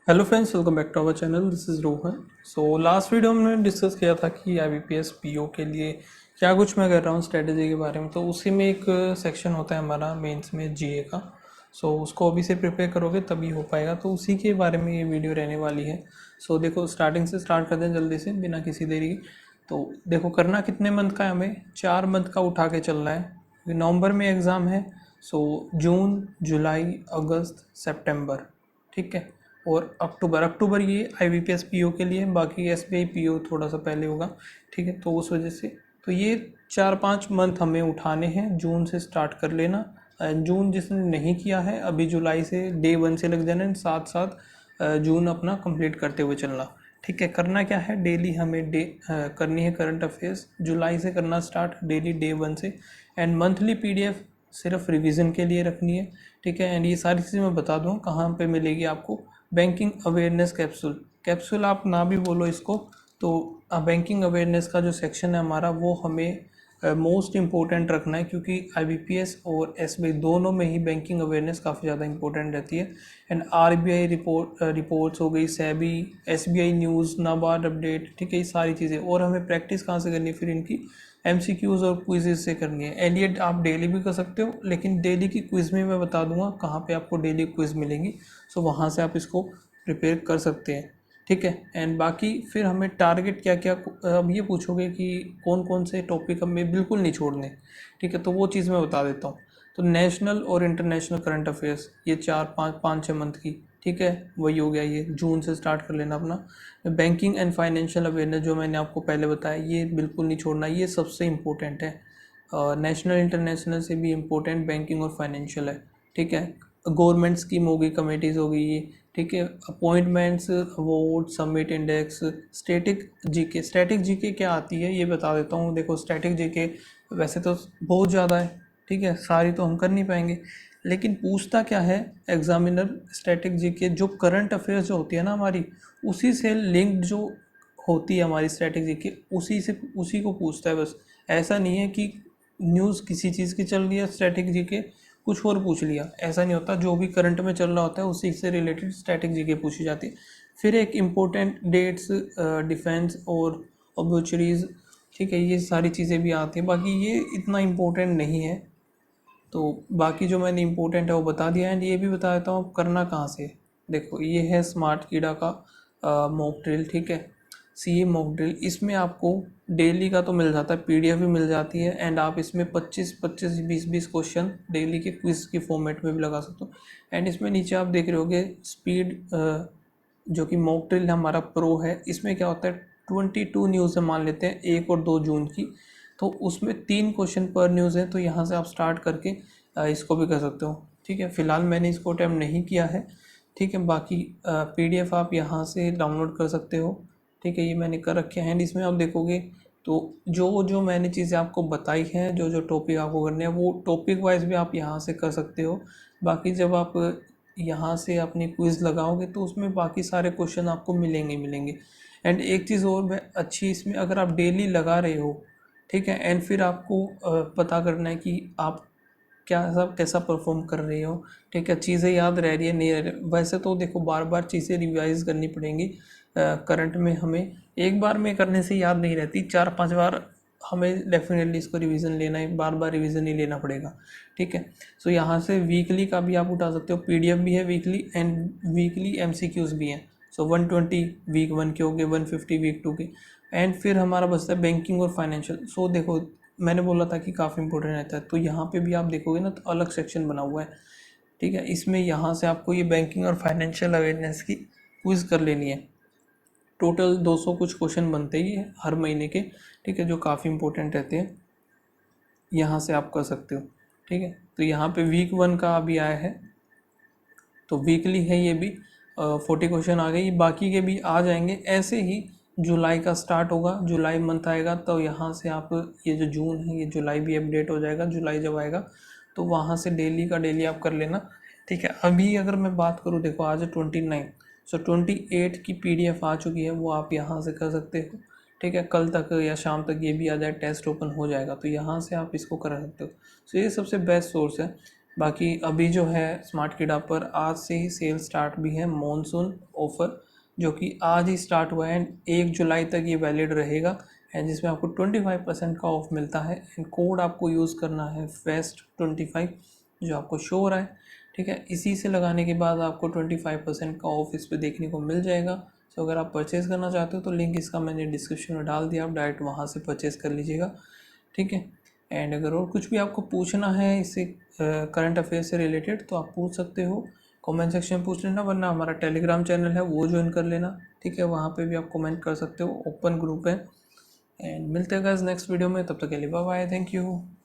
Hello friends, welcome back to our channel. This is Rohan. So last video में हमने discuss किया था कि IBPS PO के लिए क्या कुछ मैं कर रहा हूँ स्ट्रेटेजी के बारे में। तो उसी में एक सेक्शन होता है हमारा मेंस में GA का। सो उसको अभी से प्रिपेयर करोगे तभी हो पाएगा। तो उसी के बारे में ये वीडियो रहने वाली है। सो देखो, स्टार्टिंग से स्टार्ट करते हैं जल्दी से बिना किसी देरी की। तो देखो, करना कितने मंथ का है, हमें 4 मंथ का उठा के चलना है। नवंबर में एग्ज़ाम है। सो जून, जुलाई, अगस्त, सितंबर, ठीक है। और अक्टूबर अक्टूबर ये IBPS PO के लिए, बाकी SBI PO थोड़ा सा पहले होगा, ठीक है। तो उस वजह से तो ये 4-5 मंथ हमें उठाने हैं। जून से स्टार्ट कर लेना। जून जिसने नहीं किया है अभी, जुलाई से डे 1 से लग जाना, साथ साथ जून अपना कंप्लीट करते हुए चलना, ठीक है। करना क्या है, डेली हमें करनी है करंट अफेयर्स। जुलाई से करना स्टार्ट डेली डे 1 से। एंड मंथली PDF सिर्फ रिवीजन के लिए रखनी है, ठीक है। एंड ये सारी चीज़ें मैं बता दूँ कहाँ पे मिलेगी आपको। बैंकिंग अवेयरनेस कैप्सूल आप ना भी बोलो इसको, तो बैंकिंग अवेयरनेस का जो सेक्शन है हमारा, वो हमें मोस्ट इम्पोर्टेंट रखना है, क्योंकि IBPS और SBI दोनों में ही बैंकिंग अवेयरनेस काफ़ी ज़्यादा इंपॉर्टेंट रहती है। एंड RBI रिपोर्ट्स हो गई, SEBI, SBI news, NABARD update, ठीक है, ये सारी चीज़ें। और हमें प्रैक्टिस कहाँ से करनी है फिर इनकी, MCQs और क्विज़ से करनी है। एलियट आप डेली भी कर सकते हो, लेकिन डेली की क्विज़ में मैं बता दूंगा कहाँ पे आपको डेली क्विज़ मिलेंगी। सो वहाँ से आप इसको प्रिपेयर कर सकते हैं, ठीक है। एंड बाकी फिर हमें टारगेट क्या क्या, अब ये पूछोगे कि कौन कौन से टॉपिक हमें बिल्कुल नहीं छोड़ने, ठीक है। तो वो चीज़ मैं बता देता हूँ। तो नेशनल और इंटरनेशनल करंट अफेयर्स, ये 4-5-6 मंथ की, ठीक है, वही हो गया। ये जून से स्टार्ट कर लेना अपना। बैंकिंग एंड फाइनेंशियल अवेयरनेस जो मैंने आपको पहले बताया, ये बिल्कुल नहीं छोड़ना, ये सबसे इम्पोर्टेंट है। नेशनल इंटरनेशनल से भी इम्पोर्टेंट बैंकिंग और फाइनेंशियल है, ठीक है। गवर्नमेंट स्कीम होगी, कमेटीज़ हो गई ये, ठीक है। Appointments, vote, submit index, static GK क्या आती है ये बता देता हूँ। देखो, स्टैटिक जीके वैसे तो बहुत ज़्यादा है, ठीक है, सारी तो हम कर नहीं पाएंगे, लेकिन पूछता क्या है एग्जामिनर, स्टैटिक जीके जो करंट अफेयर्स जो होती है ना हमारी, उसी से लिंक्ड जो होती है हमारी स्टैटिक जीके, उसी को पूछता है बस। ऐसा नहीं है कि न्यूज़ किसी चीज़ की चल रही है, स्टैटिक जीके कुछ और पूछ लिया, ऐसा नहीं होता। जो भी करंट में चल रहा होता है उसी से रिलेटेड स्टैटिक जीके पूछी जाती है। फिर एक इम्पोर्टेंट डेट्स, डिफेंस और ऑब्चुरीज, ठीक है, ये सारी चीज़ें भी आती हैं। बाकी ये इतना इम्पोर्टेंट नहीं है। तो बाकी जो मैंने इम्पोर्टेंट है वो बता दिया। एंड ये भी बता देता हूँ करना कहाँ से। देखो, ये है स्मार्ट कीड़ा का मॉक ड्रिल, ठीक है, CA मॉक ड्रिल। इसमें आपको डेली का तो मिल जाता है, PDF भी मिल जाती है। एंड आप इसमें 25-25, 20-20 क्वेश्चन डेली के क्विज की फॉर्मेट में भी लगा सकते हो। एंड इसमें नीचे आप देख रहे होगे स्पीड, जो कि मॉक ड्रिल हमारा प्रो है। इसमें क्या होता है, 22 न्यूज़ मान लेते हैं 1 और 2 जून की, तो उसमें 3 क्वेश्चन पर न्यूज़ है। तो यहाँ से आप स्टार्ट करके इसको भी कर सकते हो, ठीक है। फिलहाल मैंने इसको अटैम्प्ट नहीं किया है, ठीक है। बाकी PDF आप यहाँ से डाउनलोड कर सकते हो, ठीक है, ये मैंने कर रखे हैं। एंड इसमें आप देखोगे तो जो जो मैंने चीज़ें आपको बताई हैं, जो जो टॉपिक आपको करने हैं, वो टॉपिक वाइज भी आप यहाँ से कर सकते हो। बाकी जब आप यहाँ से अपनी क्विज़ लगाओगे तो उसमें बाकी सारे क्वेश्चन आपको मिलेंगे। एंड एक चीज़ और अच्छी इसमें, अगर आप डेली लगा रहे हो, ठीक है, एंड फिर आपको पता करना है कि आप कैसा परफॉर्म कर रहे हो, ठीक है, चीज़ें याद रह रही है नहीं रह रही। वैसे तो देखो, बार बार चीज़ें रिवाइज करनी पड़ेंगी। करंट में हमें एक बार में करने से याद नहीं रहती, 4-5 बार हमें डेफिनेटली इसको रिवीजन लेना है, बार बार रिवीजन ही लेना पड़ेगा, ठीक है। सो यहाँ से वीकली का भी आप उठा सकते हो, PDF भी है वीकली, एंड वीकली MCQs भी हैं। सो 120 वीक 1 के हो गए, 150 वीक 2 के। एंड फिर हमारा बचता है बैंकिंग और फाइनेंशियल। सो देखो, मैंने बोला था कि काफ़ी इंपॉर्टेंट रहता है, तो यहाँ पे भी आप देखोगे ना तो अलग सेक्शन बना हुआ है, ठीक है। इसमें यहाँ से आपको ये बैंकिंग और फाइनेंशियल अवेयरनेस की क्विज़ कर लेनी है। टोटल 200 कुछ क्वेश्चन बनते ही है हर महीने के, ठीक है, जो काफ़ी इंपॉर्टेंट रहते हैं। यहाँ से आप कर सकते हो, ठीक है। तो यहाँ पे वीक 1 का अभी आया है, तो वीकली है ये भी। 40 क्वेश्चन आ गए, बाकी के भी आ जाएंगे। ऐसे ही जुलाई का स्टार्ट होगा, जुलाई मंथ आएगा, तो यहाँ से आप ये जो जून है, ये जुलाई भी अपडेट हो जाएगा। जुलाई जब आएगा तो वहाँ से डेली का डेली आप कर लेना, ठीक है। अभी अगर मैं बात करूँ, देखो आज है 29, सो 28 की PDF आ चुकी है, वो आप यहाँ से कर सकते हो, ठीक है। कल तक या शाम तक ये भी आ जाए, टेस्ट ओपन हो जाएगा, तो यहाँ से आप इसको कर सकते हो। सो ये सबसे बेस्ट सोर्स है। बाकी अभी जो है स्मार्ट किडा पर आज से ही सेल स्टार्ट भी है, मॉनसून ऑफ़र, जो कि आज ही स्टार्ट हुआ है एंड 1 जुलाई तक ये वैलिड रहेगा एंड जिसमें आपको 25% का ऑफ मिलता है एंड कोड आपको यूज़ करना है FEST25 जो आपको शो हो रहा है, ठीक है। इसी से लगाने के बाद आपको 25% का ऑफ इस पर देखने को मिल जाएगा। सो अगर आप परचेज़ करना चाहते हो तो लिंक इसका मैंने डिस्क्रिप्शन में डाल दिया, आप डायरेक्ट वहाँ से परचेज़ कर लीजिएगा, ठीक है। एंड अगर और कुछ भी आपको पूछना है इससे करंट अफेयर से रिलेटेड तो आप पूछ सकते हो, कमेंट सेक्शन में पूछ लेना, वरना हमारा टेलीग्राम चैनल है वो ज्वाइन कर लेना, ठीक है। वहाँ पे भी आप कमेंट कर सकते हो, ओपन ग्रुप है। एंड मिलते हैं गाइस नेक्स्ट वीडियो में, तब तक के लिए बाय बाय, थैंक यू।